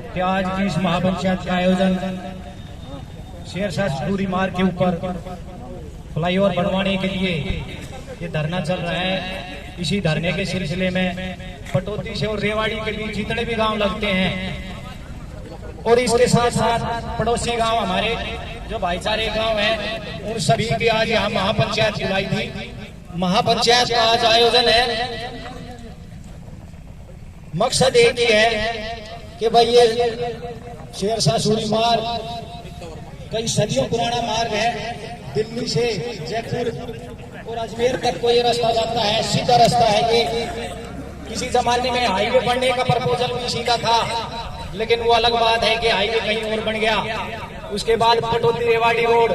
कि आज की इस महापंचायत का आयोजन शेरशाह सूरी मार्ग के ऊपर फ्लाईओवर बनवाने के लिए ये धरना चल रहा है। इसी धरने के सिलसिले में पटौदी से और रेवाड़ी के बीच जितने भी गांव लगते हैं और इसके साथ साथ पड़ोसी गांव हमारे जो भाईचारे गांव हैं उन सभी की आज यहाँ महापंचायत बुलाई थी। महापंचायत का आज आयोजन है, मकसद एक ही है कि भाई ये शेरशाह सूरी मार्ग कई सदियों पुराना मार्ग है। दिल्ली से जयपुर और अजमेर तक को ये रास्ता जाता है, सीधा रास्ता है ये। किसी जमाने में हाईवे बनने का प्रपोजल भी सीधा था, लेकिन वो अलग बात है कि हाईवे कहीं और बन गया। उसके बाद पटौदी रेवाड़ी रोड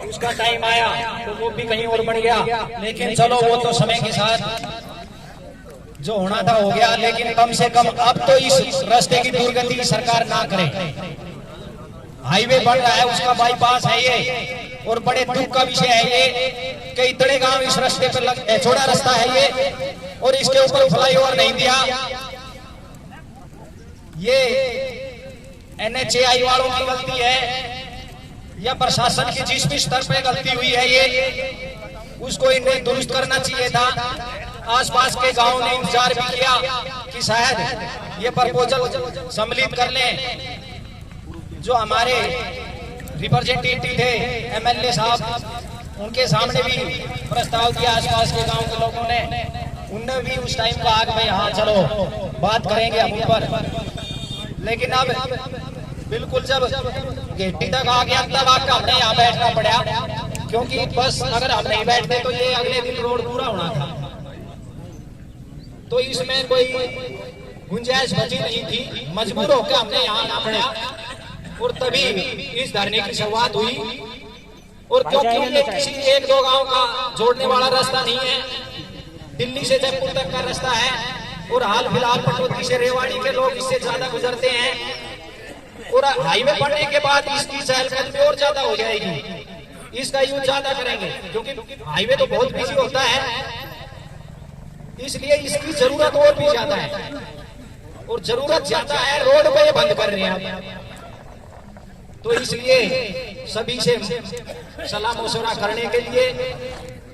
उसका टाइम आया तो वो भी कहीं और बन गया। लेकिन चलो वो तो समय के साथ जो होना था हो गया, लेकिन कम से कम अब तो इस रास्ते की दुर्गति सरकार ना करे। हाईवे बन रहा है, उसका बाईपास है ये, और बड़े दुख का विषय है ये कि इतने गांव इस रास्ते पर छोटा रास्ता है ये और इसके ऊपर फ्लाईओवर नहीं दिया। ये NHAI वालों की गलती है या प्रशासन की जिस भी स्तर पे गलती हुई है ये उसको इन्हें दुरुस्त करना चाहिए था। आसपास के गांव ने इंतजार भी किया कि शायद ये प्रपोजल सम्मिलित कर लें। जो हमारे रिप्रेजेंटेटिव थे MLA साहब, उनके सामने भी प्रस्ताव किया आसपास के गांव के लोगों ने, उनने भी उस टाइम कहा कि भाई हाँ चलो बात करेंगे हम ऊपर। लेकिन अब बिल्कुल जब गेटी तक आ गया तब आपका हमने यहाँ बैठना पड़ा, क्योंकि बस अगर हम नहीं बैठते तो ये अगले दिन रोड पूरा होना था। तो इसमें कोई गुंजाइश बची नहीं थी, मजबूर होकर हमने यहाँ आना पड़ा और तभी इस धरने की शुरुआत हुई। और क्योंकि ये किसी एक दो गांव का जोड़ने वाला रास्ता नहीं है, दिल्ली से जयपुर तक का रास्ता है और हाल फिलहाल पटौदी से रेवाड़ी के लोग इससे ज्यादा गुजरते हैं। और हाईवे बनने के बाद इसकी चहलकदमी और ज्यादा हो जाएगी, इसका यूज ज्यादा करेंगे, क्योंकि हाईवे तो बहुत बिजी होता है, इसलिए इसकी जरूरत और भी ज्यादा है। और जरूरत ज्यादा है, रोड पे ये बंद कर रहे हैं। तो इसलिए सभी से सलाह मशवरा करने के लिए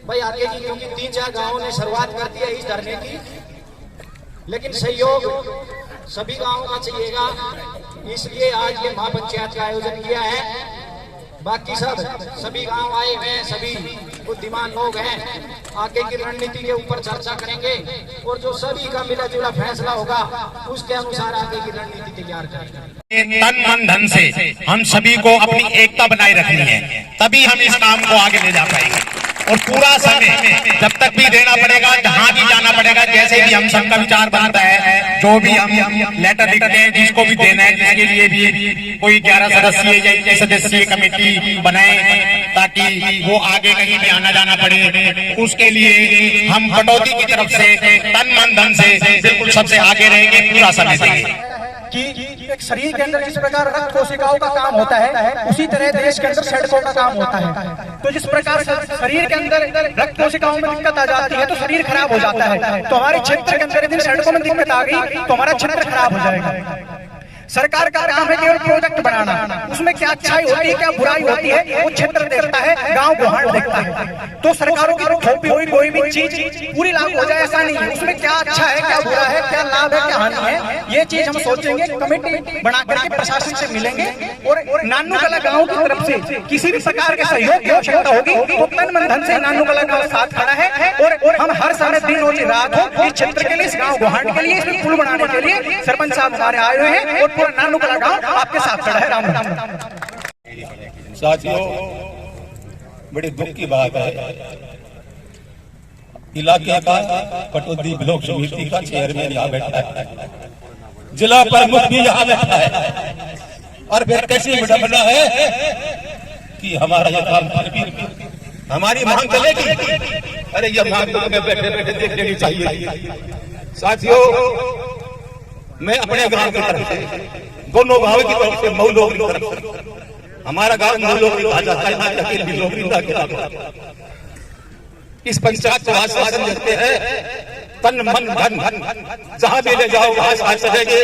भाई आगे की, क्योंकि 3-4 गांवों ने शुरुआत कर दी है इस धरने की, लेकिन सहयोग सभी गांवों का चाहिएगा। इसलिए आज ये महापंचायत का आयोजन किया है। बाकी सभी गांव आए हुए हैं, सभी बुद्धिमान लोग हैं, आगे की रणनीति के ऊपर चर्चा करेंगे और जो सभी का मिला जुला फैसला होगा उसके अनुसार आगे की रणनीति तैयार करेंगे। तन मन धन से हम सभी को अपनी एकता बनाए रखनी है, तभी हम इस काम को आगे ले जा पाएंगे। और पूरा समय जब तक भी देना पड़ेगा, जहाँ भी जाना पड़ेगा, जैसे भी हम सबका विचार बनता है, जो भी हम लेटर लिखते हैं जिसको भी देना है, जिसके लिए भी कोई 11 सदस्यीय या 21 सदस्यीय कमेटी बनाए ताकि वो आगे कहीं भी आना जाना पड़े। उसके लिए हम पटौदी की तरफ से तन मन धन से बिल्कुल सबसे आगे रहेंगे, पूरा समय देंगे। कि एक शरीर के अंदर जिस प्रकार रक्त कोशिकाओं का काम होता है, उसी तरह देश के अंदर सड़कों का काम होता है। तो जिस प्रकार शरीर के अंदर रक्त कोशिकाओं में दिक्कत आ जाती है तो शरीर खराब हो जाता है। तो हमारे क्षेत्र के अंदर यदि सड़कों में दिक्कत आ गई तो हमारा क्षेत्र खराब हो जाएगा। सरकार का काम है केवल प्रोजेक्ट बनाना, उसमें क्या अच्छाई होती है क्या बुराई होती है वो क्षेत्र देखता है, गांव गुहाड़ देखता है। तो सरकारों की थोपी हुई कोई भी चीज पूरी लागू हो जाए ऐसा नहीं है, उसमें क्या अच्छा है क्या बुरा है, क्या लाभ है क्या हानि है, ये चीज हम सोचेंगे। कमेटी बना करके प्रशासन से मिलेंगे और नानू कला गाँव की तरफ से किसी भी प्रकार के सहयोग की आवश्यकता होगी तो तन मन धन से नानू कला गाँव साथ खड़ा है। और हम हर समय दिन हो रात हो इस क्षेत्र के लिए, इस गाँव गुहाड़ के लिए, इसमें पुल बनाने के लिए सरपंच साहब हमारे आए हुए हैं और पूरा नानू कला गाँव आपके साथ खड़ा है। राम राम। साथियों, बड़ी दुख की बात है, इलाके का पटौदी ब्लॉक समिति का चेयरमैन यहाँ बैठा है, जिला प्रमुख भी यहाँ बैठा है, और फिर कैसी विडंबना है कि हमारा ये काम हमारी मांग चलेगी। अरे ये मांग तो हमें बैठे बैठे देख लेनी चाहिए। साथियों, मैं अपने गांव की तरफ से, दोनों गांव की तरफ से, मऊ लोग की तरफ से, हमारा गांव मऊ लोग कहा जाता है, इस पंचायत को आश्वासन देते हैं तन मन धन जहां भी ले जाओ वहां साथ सजेंगे।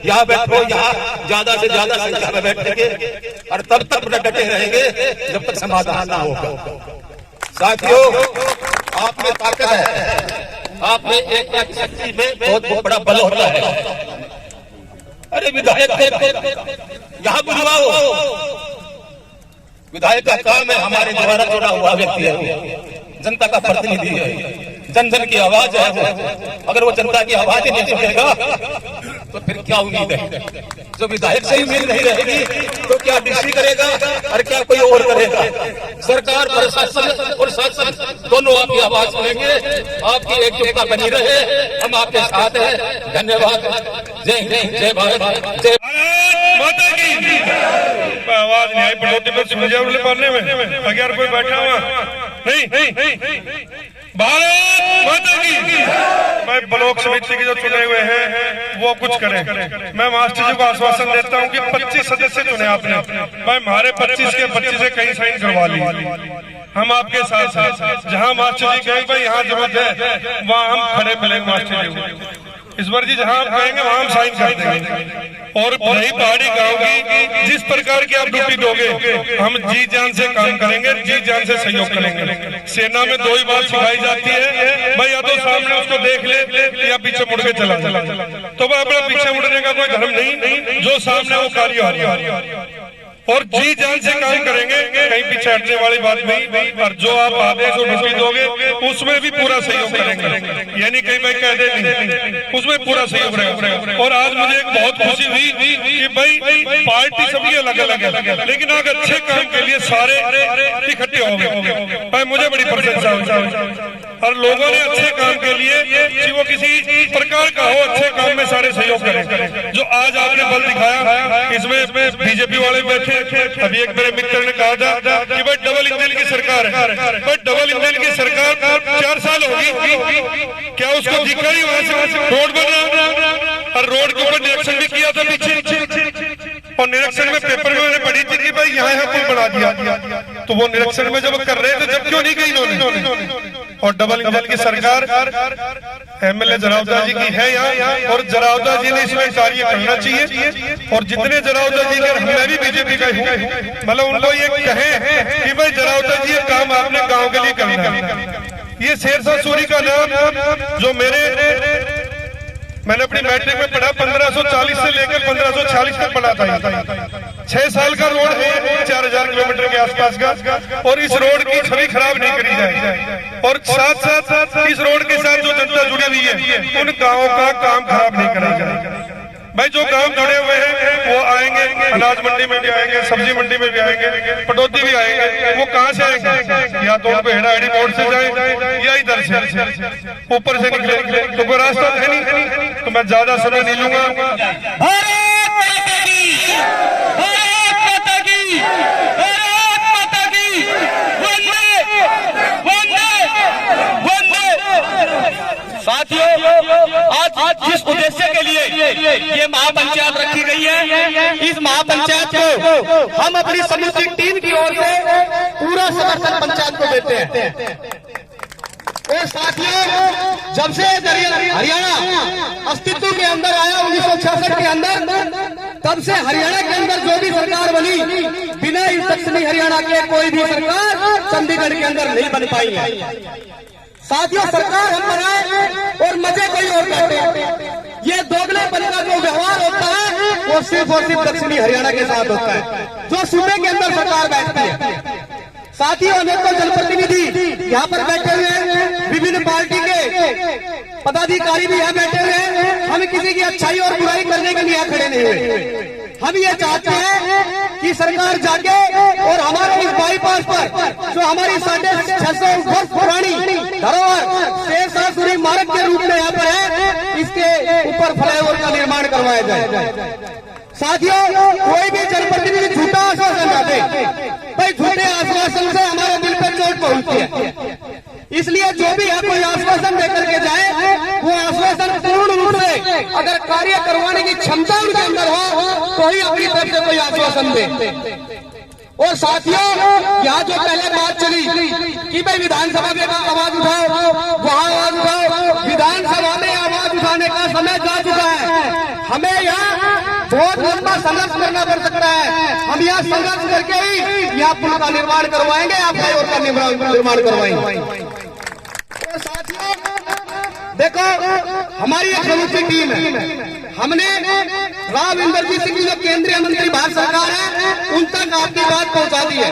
यहाँ बैठो, यहाँ ज्यादा से ज्यादा संख्या में बैठेंगे और तब तक डटे रहेंगे जब तक समाधान ना होगा। साथियों, आप में ताकत है, आप में एकता की शक्ति में बहुत बड़ा बल होता है। अरे विधायक यहाँ बुलवाओ, विधायक का काम है हमारे द्वारा जुड़ा हुआ व्यक्ति है, जनता का प्रतिनिधि है, जन जन की आवाज है वो। अगर वो जनता की आवाज ही नहीं सुनेगा तो फिर क्या उम्मीद है? जो विधायक से ही उम्मीद नहीं रहेगी तो क्या डीसी करेगा और क्या कोई और करेगा? सरकार, प्रशासन और शासन दोनों आपकी आवाज सुनेंगे। आपकी एकजुटता बनी रहे, हम आपके साथ हैं। धन्यवाद। जय हिंद, जय भारत, जय माता की आवाज नहीं आई। पटौदी में सूर्य पालने में अगर कोई बैठा हुआ नहीं। भारत माता की। मैं ब्लॉक समिति के जो चुने हुए हैं वो कुछ करें। मैं मास्टर जी को आश्वासन देता हूं कि 25 सदस्य चुने आपने, मैं हमारे 25 के 25 से कहीं साइन करवा ली। हम आपके साथ साथ जहां मास्टर जी कहेंगे भाई यहाँ जरूरत है वहाँ हम खड़े मिलेंगे मास्टर जी। इस बार जी जहां आप कहेंगे वहां हम साइन कर देंगे। और रही पहाड़ी गांव की, जिस प्रकार की आप ड्यूटी दोगे हम जी जान से काम करेंगे, जी जान से सहयोग करेंगे। सेना में दो ही बात सिखाई जाती है, भाई या तो सामने उसको देख ले या पीछे मुड़ के चला। तो भाई अपना पीछे मुड़ने का कोई धर्म नहीं, जो सामने वो कार्य हो रहा है और जी जान से काम करेंगे, कहीं पीछे हटने वाली बात नहीं। और जो आप आदेश और ड्यूटी दोगे उसमें भी पूरा सहयोग करेंगे, यानी कहीं मैं कह दे नहीं, उसमें पूरा सहयोग रहेगा। और आज मुझे एक बहुत खुशी हुई कि भाई पार्टी सबकी अलग अलग है, लेकिन अगर अच्छे काम के लिए सारे इकट्ठे हो गए, भाई मुझे बड़ी प्रशंसा हुई। और लोगों ने अच्छे काम के लिए वो किसी प्रकार का हो, अच्छे काम में सारे सहयोग करें। जो आज आपने बल दिखाया, इसमें बीजेपी वाले बैठे। अभी एक मेरे मित्र ने कहा था कि भाई डबल इंजन की सरकार है, बट डबल इंजन की सरकार 4 साल होगी, क्या उसको दिखा ही वहां से रोड बन रहा और रोड के ऊपर निरीक्षण भी किया था पीछे। और निरीक्षण में पेपर में मैंने पढ़ी थी कि भाई यहाँ पुल बना दिया, तो वो निरीक्षण में जब कर रहे थे जब क्यों नहीं गई इन्होंने? और डबल इंजन की सरकार एमएलए जरावदा जी की है यहाँ, और जरावदा जी ने इसमें कार्य करना चाहिए। और जितने जरावदा जी के, मैं भी बीजेपी का हूँ, मतलब उनको ये कहें कि भाई जरावदा जी ये काम आपने गांव के लिए करना है। ये शेरशाह सूरी का नाम जो मैंने अपनी मैट्रिक में पढ़ा 1540 से लेकर 1546 तक पढ़ा था। 6 साल का रोड है 4000 किलोमीटर के आसपास का, और इस रोड की छवि खराब नहीं करी जाए। और साथ साथ इस रोड के साथ जो जनता जुड़ी हुई है उन गाँवों का काम खराब नहीं करा जाए। भाई जो गांव जुड़े हुए हैं वो आएंगे, अनाज मंडी में भी आएंगे, सब्जी मंडी में भी आएंगे, पटौदी भी आएंगे। वो कहाँ से आएंगे? या तो उनको हेड़ाहेड़ी मोड़ से जाए या इधर से ऊपर से निकले, तो कोई रास्ता है नहीं। तो मैं ज्यादा समय नहीं लूंगा। साथियों, आज जिस उद्देश्य के लिए ये महापंचायत रखी गई है, इस महापंचायत को हम अपनी समूची टीम की ओर से पूरा समर्थन पंचायत को देते हैं। और साथियों, जब से हरियाणा अस्तित्व के अंदर आया 1966 के अंदर, तब से हरियाणा के अंदर जो भी सरकार बनी, बिना इस दक्षिणी हरियाणा के कोई भी सरकार चंडीगढ़ के अंदर नहीं बन पाई है। साथियों, सरकार हम बनाए और मजे कोई और करते हैं। ये दोगलेपन का जो व्यवहार होता है वो सिर्फ और सिर्फ दक्षिणी हरियाणा के साथ होता है, जो सूबे के अंदर सरकार बैठती है। साथियों, अनेकों जनप्रतिनिधि यहाँ पर बैठे हुए हैं, विभिन्न पार्टी के पदाधिकारी भी यहाँ बैठे हुए हैं। हम किसी की अच्छाई और बुराई करने के लिए खड़े नहीं हुए। हम ये चाहते हैं कि सरकार जाके और हमारे इस बाईपास पर जो हमारी 650 वर्ष पुरानी धरोहर शेरशाह सूरी मार्ग के रूप में यहाँ पर है, इसके ऊपर फ्लाईओवर का निर्माण करवाया जाए। साथियों, कोई भी जनप्रतिनिधि झूठा आश्वासन ना दे, भाई झूठे आश्वासन से हमारे दिल पर चोट पहुंचती है। इसलिए जो भी यहाँ कोई आश्वासन देकर के जाए, वो आश्वासन पूर्ण रूप से अगर कार्य करवाने की क्षमता उनके अंदर हो तो ही अपनी तरफ से कोई आश्वासन दे। और साथियों, यहाँ जो पहले बात चली कि भाई विधानसभा में आवाज उठाओ, वहाँ आवाज उठाओ, विधानसभा समय जा चुका है। हमें यहाँ बहुत लंबा संघर्ष करना पड़ सकता है। हम यहाँ संघर्ष करके ही यहाँ पुल का निर्माण करवाएंगे, आप फ्लाईओवर का निर्माण करवाएंगे। तो साथियों देखो, हमारी एक समूची टीम है। हमने राव इंद्रजीत सिंह जी जो केंद्रीय मंत्री भारत सरकार है, उन तक आपकी बात पहुंचा दी है।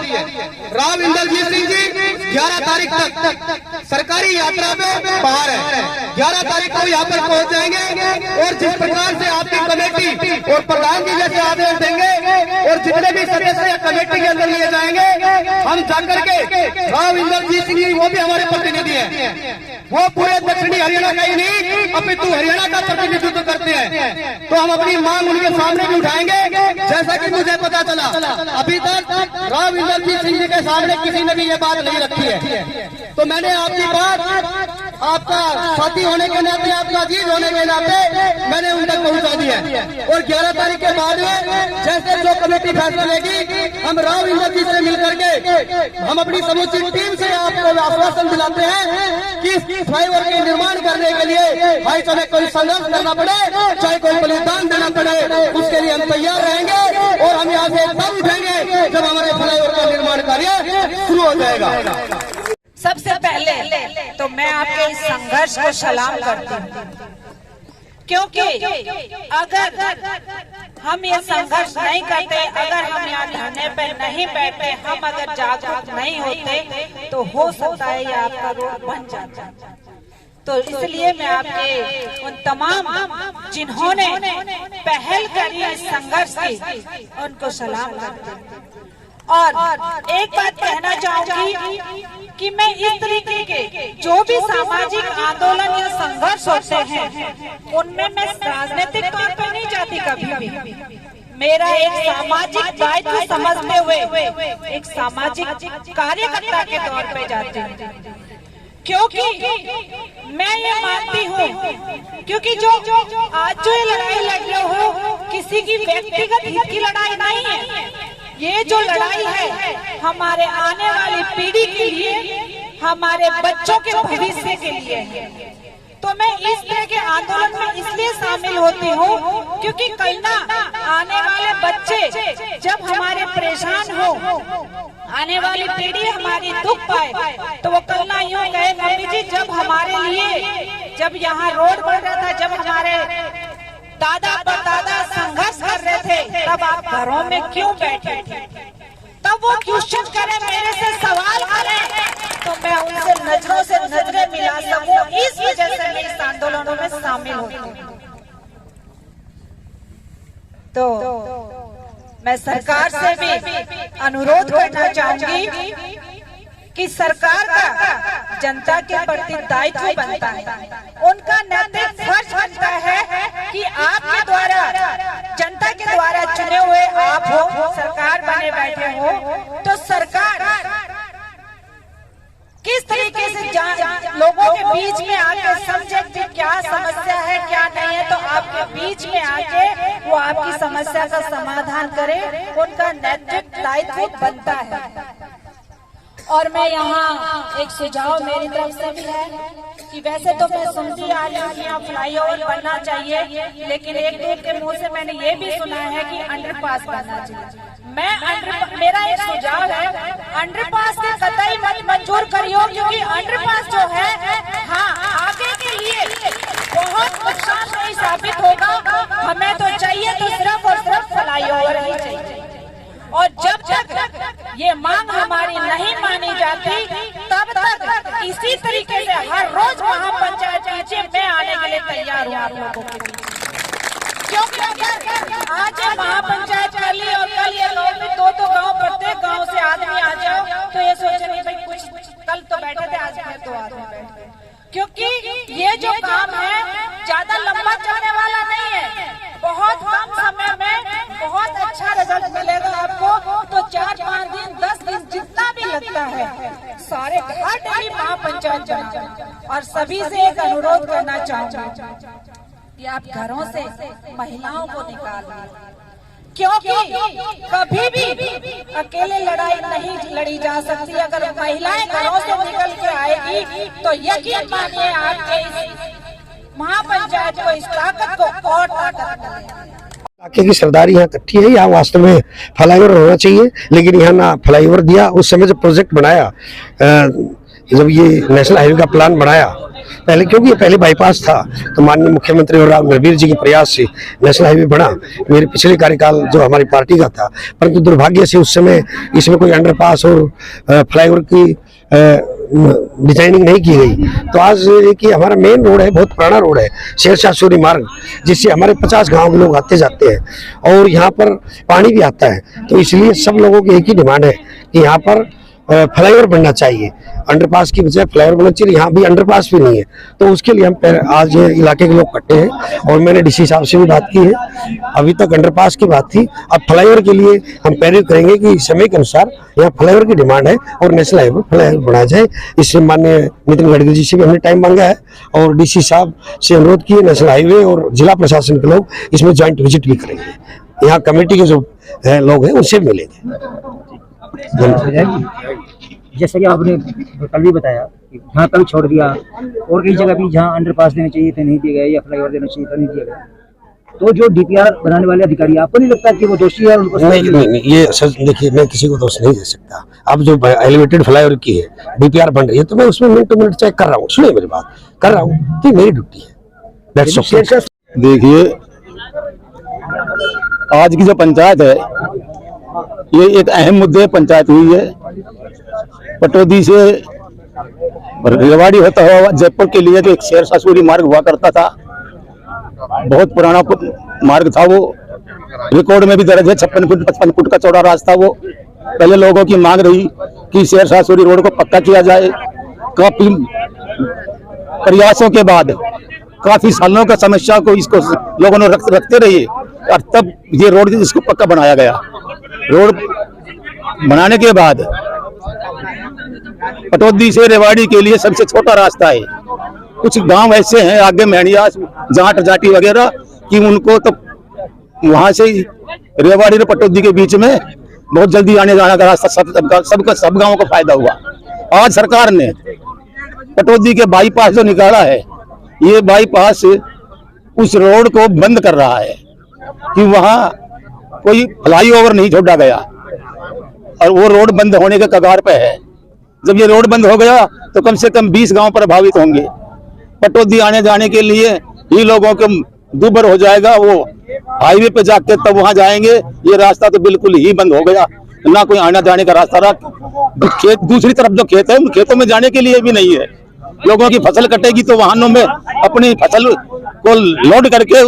राव इंद्रजीत सिंह जी 11 तारीख तक सरकारी यात्रा पे बाहर है। 11 तारीख को यहाँ पर पहुंच जाएंगे और जिस प्रकार से आपकी कमेटी और प्रधान जी जैसे आदेश देंगे और जितने भी सदस्य कमेटी के अंदर लिए जाएंगे, हम जाकर के राव इंद्रजीत सिंह जी वो भी हमारे प्रतिनिधि हैं। वो पूरे दक्षिणी हरियाणा का ही नहीं अपितु हरियाणा का प्रतिनिधित्व करते हैं। तो हम अपनी मांग उनके सामने भी उठाएंगे। जैसा कि मुझे पता चला, अभी तक राव इंद्रजीत सिंह जी के सामने किसी ने भी ये बात नहीं रखी है। तो मैंने आपकी बात आपका साथी होने के नाते, आपका अजीज होने के नाते मैंने उन तक पहुंचा दी है। और 11 तारीख के बाद में जैसे जो कमेटी फैसला लेगी, हम राव इंद्रजीत से मिलकर के हम अपनी समूची टीम से आपको आश्वासन दिलाते हैं कि फ्लाईओवर के निर्माण करने के लिए भाई चाहे कोई संघर्ष करना पड़े, चाहे कोई बलिदान देना पड़े, उसके लिए हम तैयार रहेंगे। और हम यहाँ से तब उठेंगे जब हमारे फ्लाईओवर का निर्माण कार्य शुरू हो जाएगा। सबसे पहले तो मैं आपके इस संघर्ष को सलाम करती हूँ, क्योंकि अगर हम ये संघर्ष नहीं करते, अगर हम यहाँ धरने पे नहीं बैठते, हम अगर जागरूक नहीं होते, तो हो सकता है ये आपका रोड बन जाता। तो इसलिए मैं आपके उन तमाम जिन्होंने पहल करी इस संघर्ष की, उनको सलाम करती हूँ। और एक बात कहना चाहूंगी कि मैं इस तरीके के जो भी सामाजिक आंदोलन या संघर्ष होते हैं, उनमें मैं राजनीतिक तौर पर नहीं जाती कभी भी। मेरा एक सामाजिक दायित्व समझते हुए एक सामाजिक कार्यकर्ता के तौर पे जाती हूँ, क्योंकि मैं ये मानती हूँ, क्योंकि जो आज जो ये लड़ाई लड़ रहे हो, किसी की व्यक्तिगत हित की लड़ाई नहीं है। ये जो लड़ाई है हमारे आने वाली पीढ़ी के लिए, हमारे बच्चों के भविष्य के लिए है। तो मैं इस तरह के आंदोलन में इसलिए शामिल होती हूँ क्योंकि कल ना आने वाले बच्चे जब हमारे परेशान हो, आने वाली पीढ़ी हमारी दुख पाए, तो वो कल ना यूँ कहे, मम्मी जी जब हमारे लिए, जब यहाँ रोड बन रहा था, जब हमारे दादा परदादा संघर्ष कर रहे थे, तब आप घरों में क्यों बैठे थे? तब वो क्वेश्चन करें, मेरे से सवाल करें, तो मैं उनसे नजरों से नजरें मिला सकूं। इस वजह से मैं इस आंदोलनों में शामिल होती हूँ। तो मैं सरकार से भी अनुरोध करना चाहूंगी कि सरकार का जनता के प्रति दायित्व बनता है, उनका नैतिक फर्ज बनता है कि आपके द्वारा, जनता के द्वारा चुने हुए आप हो, सरकार बने बैठे हो, तो सरकार किस तरीके से लोगों के बीच में आके समझे कि क्या समस्या है क्या नहीं है, तो आपके बीच में आके वो आपकी समस्या का समाधान करे, उनका नैतिक दायित्व बनता है। और मैं यहाँ एक सुझाव मेरी तरफ से भी है कि वैसे तो मैं सुनती आ रही हूँ कि यहाँ फ्लाईओवर बनना चाहिए, लेकिन एक दूर के मुंह से मैंने ये भी सुना है कि अंडरपास बनना चाहिए। मेरा एक सुझाव है, अंडरपास के कतई मत मंजूर करियो, क्योंकि अंडरपास जो है, हाँ, आगे के लिए बहुत नुकसानदेह साबित होगा। हमें तो चाहिए तो सिर्फ और सिर्फ फ्लाईओवर ही चाहिए। और जब तक ये मांग हमारी नहीं मानी जाती, तब तक इसी तरीके से हर रोज महापंचायत पीछे मैं आने के लिए तैयार हूँ आप लोगों के बीच। क्योंकि अगर आज महापंचायत कर ली और कल ये लोग भी दो गांव, प्रत्येक गांव से आदमी आ जाओ, तो ये सोचे नहीं भाई कुछ कल तो बैठे थे, आज फिर तो आदमी बैठे। क्योंकि ये जो काम है ज्यादा लंबा चलने वाला नहीं है, बहुत कम समय में बहुत अच्छा रिजल्ट मिलेगा आपको। तो 4-5 दिन 10 दिन जितना भी लगता है, सारे हर डेली महापंचायत जाना। और सभी से एक अनुरोध करना चाहूंगा कि आप घरों से महिलाओं को निकाल दीजिए, क्योंकि कभी भी अकेले लड़ाई नहीं लड़ी जा सकती। अगर महिलाएं घरों से निकल के आएगी तो यकीन मानिए आपके महापंचायत को इस ताकत को और ताकत मिले। इलाके की सरदारी यहाँ इकट्ठी है। यहाँ वास्तव में फ्लाईओवर होना चाहिए, लेकिन यहाँ ना फ्लाईओवर दिया। उस समय जब प्रोजेक्ट बनाया, जब ये नेशनल हाईवे का प्लान बनाया पहले, क्योंकि ये पहले बाईपास था, तो माननीय मुख्यमंत्री और राव नरवीर जी के प्रयास से नेशनल हाईवे बना। मेरे पिछले कार्यकाल जो हमारी पार्टी का था, परंतु दुर्भाग्य से उस समय इसमें कोई अंडरपास और फ्लाईओवर की डिजाइनिंग नहीं की गई। तो आज कि हमारा मेन रोड है, बहुत पुराना रोड है, शेरशाह सूरी मार्ग, जिससे हमारे 50 गांव के लोग आते जाते हैं और यहाँ पर पानी भी आता है। तो इसलिए सब लोगों की एक ही डिमांड है कि यहाँ पर फ्लाईओवर बनना चाहिए। अंडरपास की बजाय फ्लाईओवर बनना चाहिए। यहाँ भी अंडरपास भी नहीं है, तो उसके लिए हम आज इलाके के लोग इकट्ठे हैं और मैंने डीसी साहब से भी बात की है। अभी तक अंडरपास की बात थी, अब फ्लाईओवर के लिए हम पैरवी करेंगे कि समय के अनुसार यहाँ फ्लाईओवर की डिमांड है और नेशनल हाईवे फ्लाईओवर बनाया जाए। इससे माननीय नितिन गडकरी जी से भी हमने टाइम मांगा है और डीसी साहब से अनुरोध किए। नेशनल हाईवे और जिला प्रशासन के लोग इसमें ज्वाइंट विजिट भी करेंगे। यहाँ कमेटी के जो लोग हैं उनसे मिलेंगे। जैसे कि आपने कल भी बताया कि जहाँ कल छोड़ दिया और कई जगह भी जहाँ अंडरपास देने चाहिए थे नहीं दिए गए, या फ्लाईओवर देना चाहिए था नहीं दिया गया, तो जो डीपीआर बनाने वाले अधिकारी, आपको नहीं लगता कि वो दोषी है? उनको नहीं, ये सच देखिए, मैं किसी को दोष नहीं दे सकता। अब जो एलिवेटेड फ्लाईओवर की है, डीपीआर बन रही है, तो मैं उसमें मिनट टू मिनट चेक कर रहा हूँ। सुनिए मेरी बात, कर रहा हूँ कि मेरी ड्यूटी है। That's okay. देखिए, आज की जो पंचायत है, ये एक अहम मुद्दे पंचायत हुई है। पटौदी से रेवाड़ी होता हुआ जयपुर के लिए जो एक शेरशाह सूरी मार्ग हुआ करता था, बहुत पुराना मार्ग था वो, रिकॉर्ड में भी दर्ज है। 56 फुट 55 फुट का चौड़ा रास्ता वो। पहले लोगों की मांग रही कि शेरशाह सूरी रोड को पक्का किया जाए। काफी प्रयासों के बाद, काफी सालों का समस्या को इसको लोगों ने रखते रहे और तब ये रोड इसको पक्का बनाया गया। रोड बनाने के बाद पटौदी से रेवाड़ी के लिए सबसे छोटा रास्ता है। कुछ गांव ऐसे हैं आगे मेहनिया, जाट जाटी वगैरह, कि उनको तो वहां से रेवाड़ी और पटौदी के बीच में बहुत जल्दी आने जाने का रास्ता सब गांवों को फायदा हुआ। आज सरकार ने पटौदी के बाईपास जो निकाला है, ये बाईपास उस रोड को बंद कर रहा है कि वहां कोई फ्लाईओवर नहीं छोड़ा गया और वो रोड बंद होने के कगार पे है। जब ये रोड बंद हो गया तो कम से कम 20 गांव प्रभावित होंगे। पटौदी आने जाने के लिए ही लोगों को दुभर हो जाएगा। वो हाईवे पे जाके तब वहां जाएंगे। ये रास्ता तो बिल्कुल ही बंद हो गया, ना कोई आना जाने का रास्ता रहा। खेत, दूसरी तरफ जो खेत है, उन खेतों में जाने के लिए भी नहीं है। लोगों की फसल कटेगी तो वाहनों में अपनी फसल को लोड करके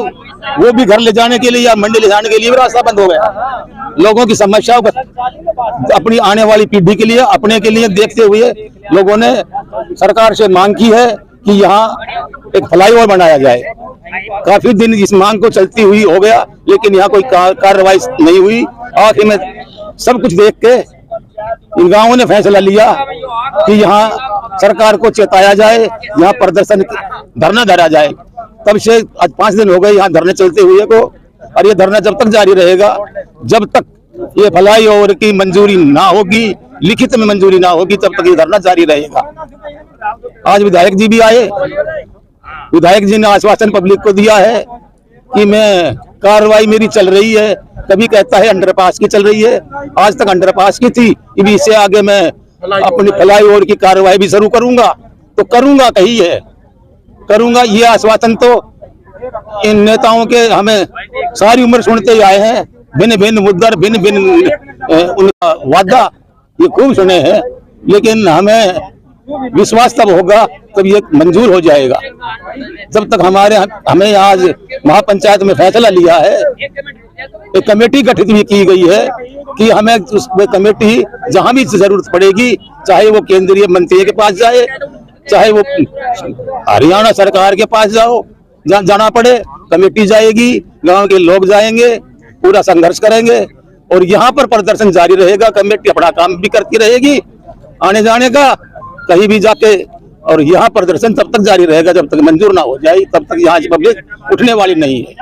वो भी घर ले जाने के लिए या मंडी ले जाने के लिए भी रास्ता बंद हो गया। लोगों की समस्याओं को अपनी आने वाली पीढ़ी के लिए, अपने के लिए देखते हुए लोगों ने सरकार से मांग की है कि यहाँ एक फ्लाईओवर बनाया जाए। काफी दिन इस मांग को चलती हुई हो गया, लेकिन यहाँ कोई कार्रवाई नहीं हुई। आखिर में सब कुछ देख के इन गांवों ने फैसला लिया कि यहाँ सरकार को चेताया जाए, यहाँ प्रदर्शन धरना धरा जाए। तब से आज 5 दिन हो गए यहाँ धरने चलते हुए को, और ये धरना जब तक जारी रहेगा, जब तक ये फ्लाईओवर की मंजूरी ना होगी, लिखित में मंजूरी ना होगी, तब तक ये धरना जारी रहेगा। आज विधायक जी भी आए। विधायक जी ने आश्वासन पब्लिक को दिया है कि मैं कार्रवाई मेरी चल रही है। कभी कहता है अंडरपास की चल रही है, आज तक अंडरपास की थी, अभी इससे आगे मैं अपनी फ्लाईओवर की कार्रवाई भी शुरू करूंगा। तो करूंगा, कही है करूंगा। ये आश्वासन तो इन नेताओं के हमें सारी उम्र सुनते ही आए हैं। भिन्न भिन्न मुद्दा, भिन्न भिन्न उनका वादा ये खूब सुने हैं, लेकिन हमें विश्वास तब होगा तब ये मंजूर हो जाएगा। जब तक हमें आज महापंचायत में फैसला लिया है, एक कमेटी गठित भी की गई है कि हमें उस कमेटी जहां भी जरूरत पड़ेगी, चाहे वो केंद्रीय मंत्री के पास जाए, चाहे वो हरियाणा सरकार के पास जाना पड़े, कमेटी जाएगी, गांव के लोग जाएंगे, पूरा संघर्ष करेंगे और यहाँ पर प्रदर्शन जारी रहेगा। कमेटी अपना काम भी करती रहेगी आने जाने का कहीं भी जाके, और यहाँ प्रदर्शन तब तक जारी रहेगा जब तक मंजूर ना हो जाए, तब तक यहाँ से पब्लिक उठने वाली नहीं है।